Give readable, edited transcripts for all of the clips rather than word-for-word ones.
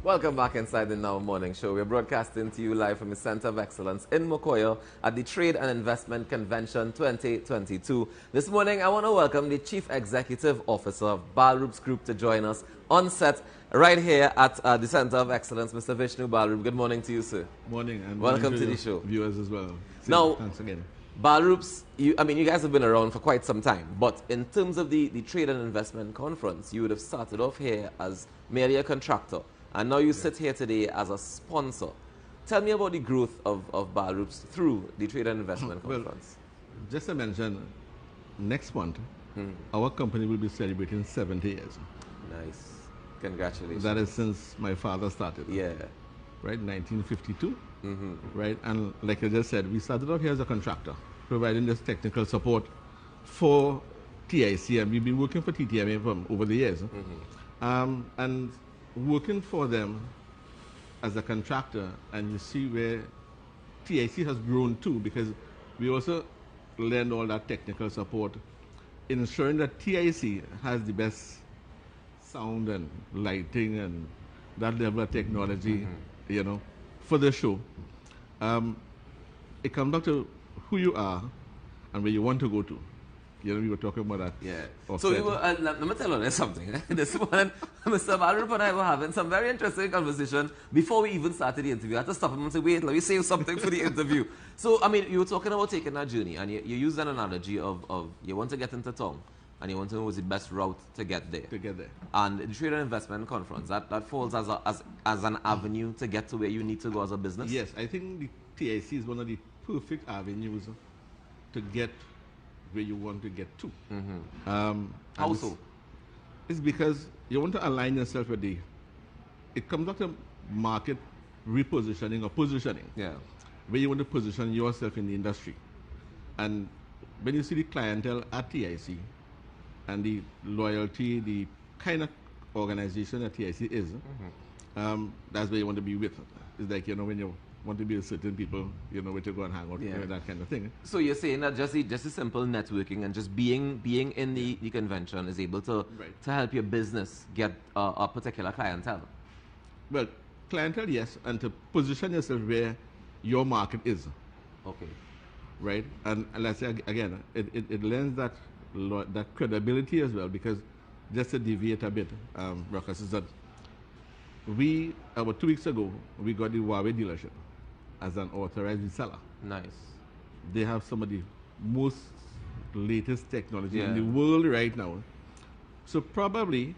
Welcome back inside the Now Morning Show. We're broadcasting to you live from the Center of Excellence in Mokoyo at the Trade and Investment Convention 2022. This morning, I want to welcome the Chief Executive Officer of Balroops Group to join us on set right here at the Center of Excellence, Mr. Vishnu Balroop. Good morning to you, sir. Morning, and welcome to the show. Viewers as well. Now, thanks again. Balroops, you guys have been around for quite some time, but in terms of the Trade and Investment Conference, you would have started off here as merely a contractor. And now you sit here today as a sponsor. Tell me about the growth of Balroops through the Trade and Investment Conference. Well, just to mention, next month, our company will be celebrating 70 years. Nice. Congratulations. That is since my father started. Yeah. Right, 1952. Right, and like I just said, we started off here as a contractor, providing this technical support for TIC, and we've been working for TTMA from over the years. And working for them as a contractor, and you see where TIC has grown too, because we also lend all that technical support, ensuring that TIC has the best sound and lighting and that level of technology, you know, for the show. It comes back to who you are and where you want to go to. You know, we were talking about that. Yeah. So we were, let me tell you something. This morning, Mr. Balroop and I were having some very interesting conversation before we even started the interview. I had to stop him and say, wait, let me say something for the interview. So, I mean, you were talking about taking that journey, and you used an analogy of you want to get into town, and you want to know what's the best route to get there. And the Trade and Investment Conference, that falls as an avenue to get to where you need to go as a business? Yes, I think the TIC is one of the perfect avenues to get where you want to get to. How so? It's because you want to align yourself with it comes back to market repositioning or positioning. Yeah. Where you want to position yourself in the industry. And when you see the clientele at TIC and the loyalty, the kind of organization that TIC is, that's where you want to be with. It's like, you know, when you want to be with certain people, you know, where to go and hang out, that kind of thing. So you're saying that just a simple networking and just being in the convention is able to help your business get a particular clientele? Well, clientele, yes, and to position yourself where your market is. Okay. Right? And let's say, again, it lends that credibility as well, because just to deviate a bit, Ruckus, is that about 2 weeks ago, we got the Huawei dealership as an authorized reseller. Nice. They have some of the most latest technology in the world right now. So probably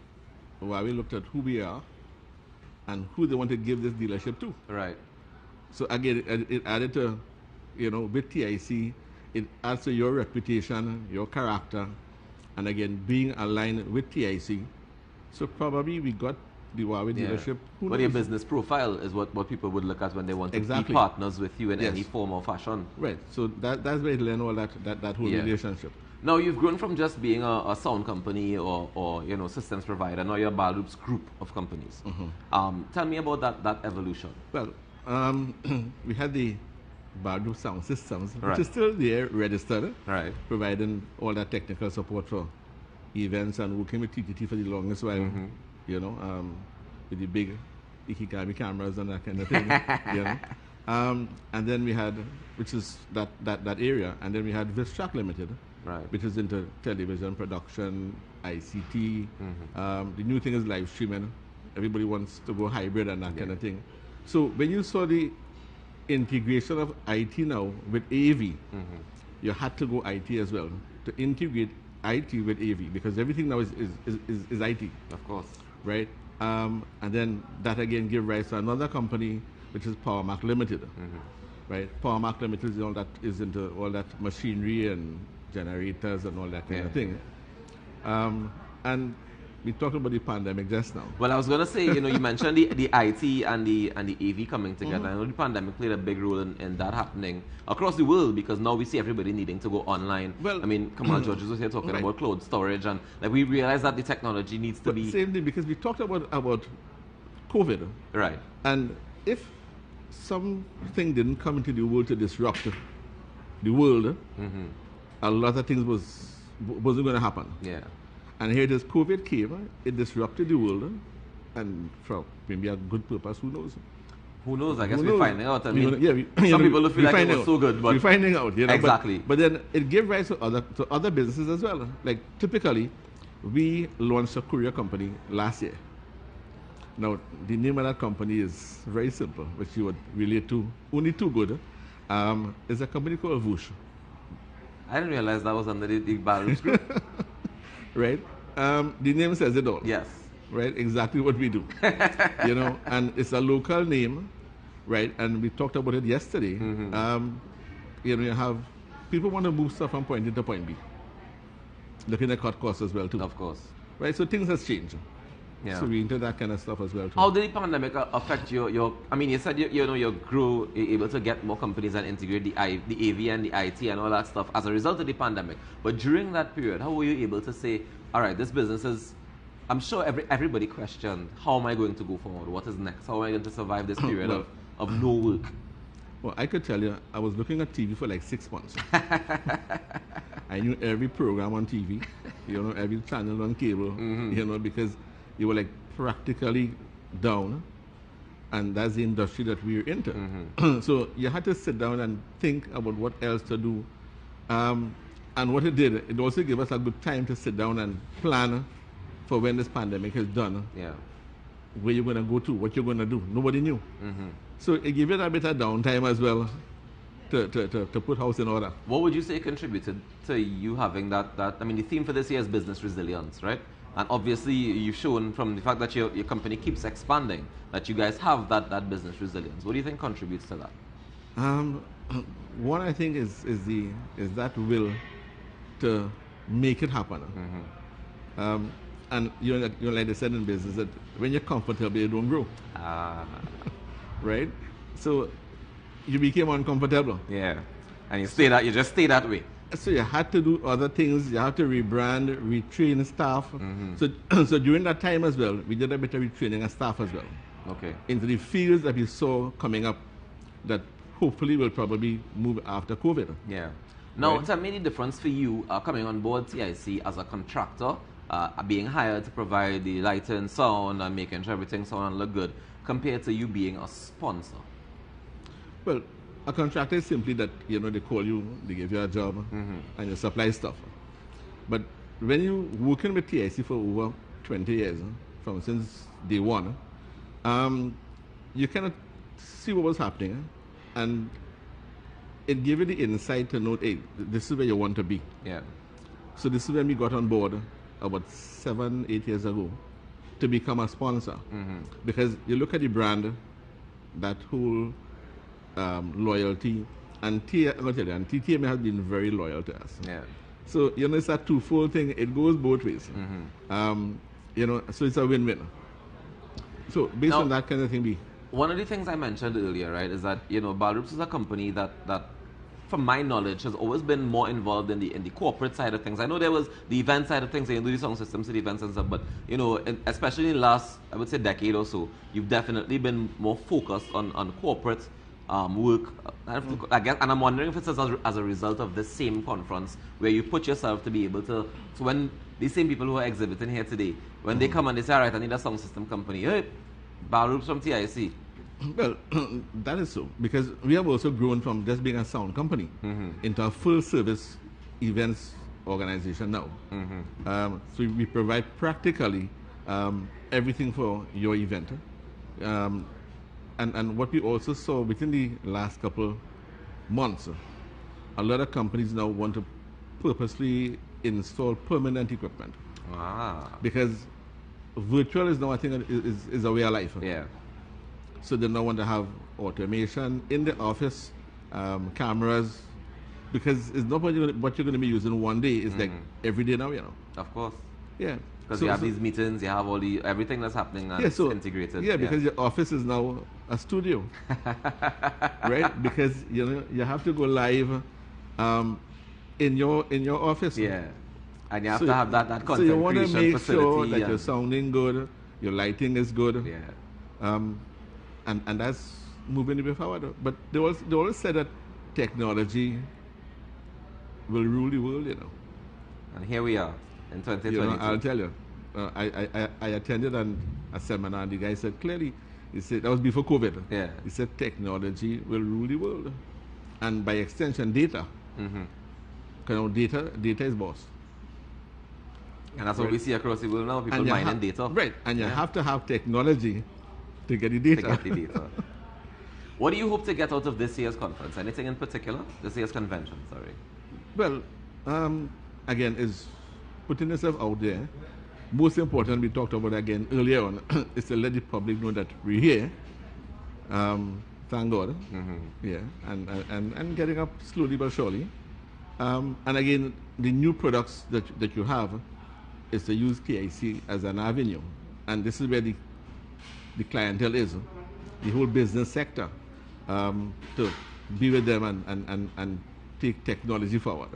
Huawei looked at who we are and who they want to give this dealership to. Right. So again, it added to, you know, with TIC, it adds to your reputation, your character, and again, being aligned with TIC. So probably we got the Huawei dealership. But your business profile is what people would look at when they want to be partners with you in any form or fashion. Right. So that's where it learn all that whole relationship. Now you've grown from just being a sound company or you know, systems provider. Now you're a Balroops group of companies. Tell me about that evolution. Well, we had the Balroops Sound Systems, which is still there, registered, providing all that technical support for events and working with TTT for the longest while. You know, with the big Ikigami cameras and that kind of thing. You know, and then we had, which is that area, and then we had Vistrack Limited, which is into television production, ICT. The new thing is live streaming. Everybody wants to go hybrid and that kind of thing. So when you saw the integration of IT now with AV, you had to go IT as well to integrate IT with AV, because everything now is IT. Of course. Right? And then that again gave rise to another company, which is PowerMac Limited. Right? PowerMac Limited is into all that machinery and generators and all that kind of thing. And we talked about the pandemic just now. Well, I was going to say, you know, you mentioned the IT and the AV coming together. I know the pandemic played a big role in that happening across the world, because now we see everybody needing to go online. Well, I mean, Kamal Georges was here talking about cloud storage, and like we realize that the technology needs to be... Same thing, because we talked about COVID. Right. And if something didn't come into the world to disrupt the world, a lot of things wasn't going to happen. Yeah. And here it is, COVID came, it disrupted the world, and for maybe a good purpose, who knows? Who knows? I guess we're finding out. I mean, some people will feel like it was so good, but we're finding out. Exactly. But then it gave rise to other businesses as well. Like typically, we launched a courier company last year. Now the name of that company is very simple, which you would relate to only too good. It's a company called Vush. I didn't realize that was under the Balroops group. Right? The name says it all. Yes. Right? Exactly what we do. And it's a local name, right? And we talked about it yesterday. You have people want to move stuff from point A to point B. Looking at cut costs as well too. Of course. Right? So things has changed. Yeah. So we into that kind of stuff as well too. How did the pandemic affect your I mean, you said you grew, you're able to get more companies and integrate the AV and the IT and all that stuff as a result of the pandemic. But during that period, how were you able to say, all right, this business is, I'm sure everybody questioned, how am I going to go forward? What is next? How am I going to survive this period of no work? Well, I could tell you, I was looking at TV for like 6 months. I knew every program on TV, every channel on cable, because you were like practically down, and that's the industry that we're into. So you had to sit down and think about what else to do. And what it did, it also gave us a good time to sit down and plan for when this pandemic is done. Yeah. Where you're going to go to, what you're going to do. Nobody knew. So it gave it a bit of downtime as well to put house in order. What would you say contributed to you having that? I mean, the theme for this year is business resilience, right? And obviously, you've shown from the fact that your company keeps expanding that you guys have that business resilience. What do you think contributes to that? One, I think, is that will to make it happen. And like they said in business, that when you're comfortable, you don't grow. Right? So you became uncomfortable. Yeah. And you just stay that way. So you had to do other things. You had to rebrand, retrain staff. So during that time as well, we did a bit of retraining of staff as well. Okay. Into the fields that we saw coming up that hopefully will probably move after COVID. Yeah. Now, tell me the difference for you coming on board TIC as a contractor, being hired to provide the lighting, sound, and making sure everything sound and look good, compared to you being a sponsor. Well, a contractor is simply that, they call you, they give you a job, and you supply stuff. But when you're working with TIC for over 20 years, since day one, you cannot see what was happening, and it gave you the insight to know, hey, this is where you want to be. Yeah. So this is when we got on board about 7-8 years ago to become a sponsor. Because you look at the brand, that whole loyalty, and TTM has been very loyal to us. Yeah. So, it's a twofold thing. It goes both ways. So it's a win-win. So based on that kind of thing, one of the things I mentioned earlier, right, is that, Balroops is a company that from my knowledge, has always been more involved in the corporate side of things. I know there was the event side of things, you do the sound systems, the events and stuff, but, especially in the last, I would say, decade or so, you've definitely been more focused on corporate work. I guess, and I'm wondering if it's as a result of the same conference where you put yourself to be able to, so when these same people who are exhibiting here today, when they come and they say, all right, I need a sound system company, hey, Balroops from TIC. Well, that is so, because we have also grown from just being a sound company into a full service events organization now. So we provide practically everything for your event. And what we also saw within the last couple months, a lot of companies now want to purposely install permanent equipment. Because virtual is now, I think, is a way of life. Yeah. So they now want to have automation in the office, cameras, because it's not what you're going to be using one day. It's like every day now, Of course. Yeah. Because you have these meetings, you have everything that's happening and it's integrated. Yeah, because your office is now a studio, right? Because you have to go live in your office. Yeah, and you have to have that content creation. So you want to make sure that you're sounding good, your lighting is good. Yeah. And that's moving the way forward. But they always said that technology will rule the world, And here we are in 2022. I'll tell you, I attended a seminar, and the guy said clearly, he said, that was before COVID. Yeah. He said technology will rule the world. And by extension, data. Data is boss. And that's what we see across the world now, people mining data. Right, and you have to have technology to get the data. What do you hope to get out of this year's conference? Anything in particular? This year's convention, sorry. Well, again, is putting yourself out there. Most important, we talked about again earlier on, is to let the public know that we're here. Thank God. Yeah, and getting up slowly but surely. And again, the new products that you have is to use KIC as an avenue. And this is where the clientele is, the whole business sector, to be with them and take technology forward.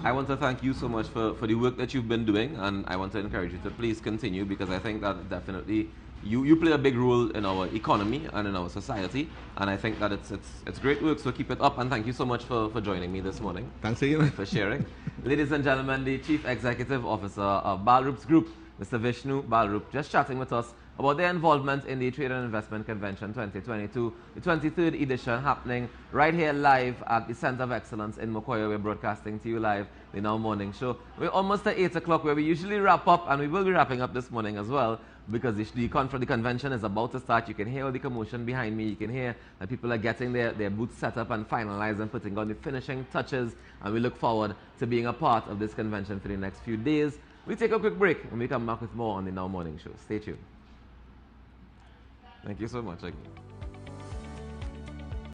I want to thank you so much for the work that you've been doing, and I want to encourage you to please continue, because I think that definitely you play a big role in our economy and in our society, and I think that it's great work, so keep it up, and thank you so much for joining me this morning. Thanks again. For sharing. Ladies and gentlemen, the Chief Executive Officer of Balroops Group, Mr. Vishnu Balroop, just chatting with us about their involvement in the Trade and Investment Convention 2022, the 23rd edition, happening right here live at the Center of Excellence in Mokoya. We're broadcasting to you live the Now Morning Show. We're almost at 8 o'clock, where we usually wrap up, and we will be wrapping up this morning as well, because the convention is about to start. You can hear all the commotion behind me. You can hear that people are getting their booths set up and finalized and putting on the finishing touches, and we look forward to being a part of this convention for the next few days. We'll take a quick break, and we come back with more on the Now Morning Show. Stay tuned. Thank you so much again.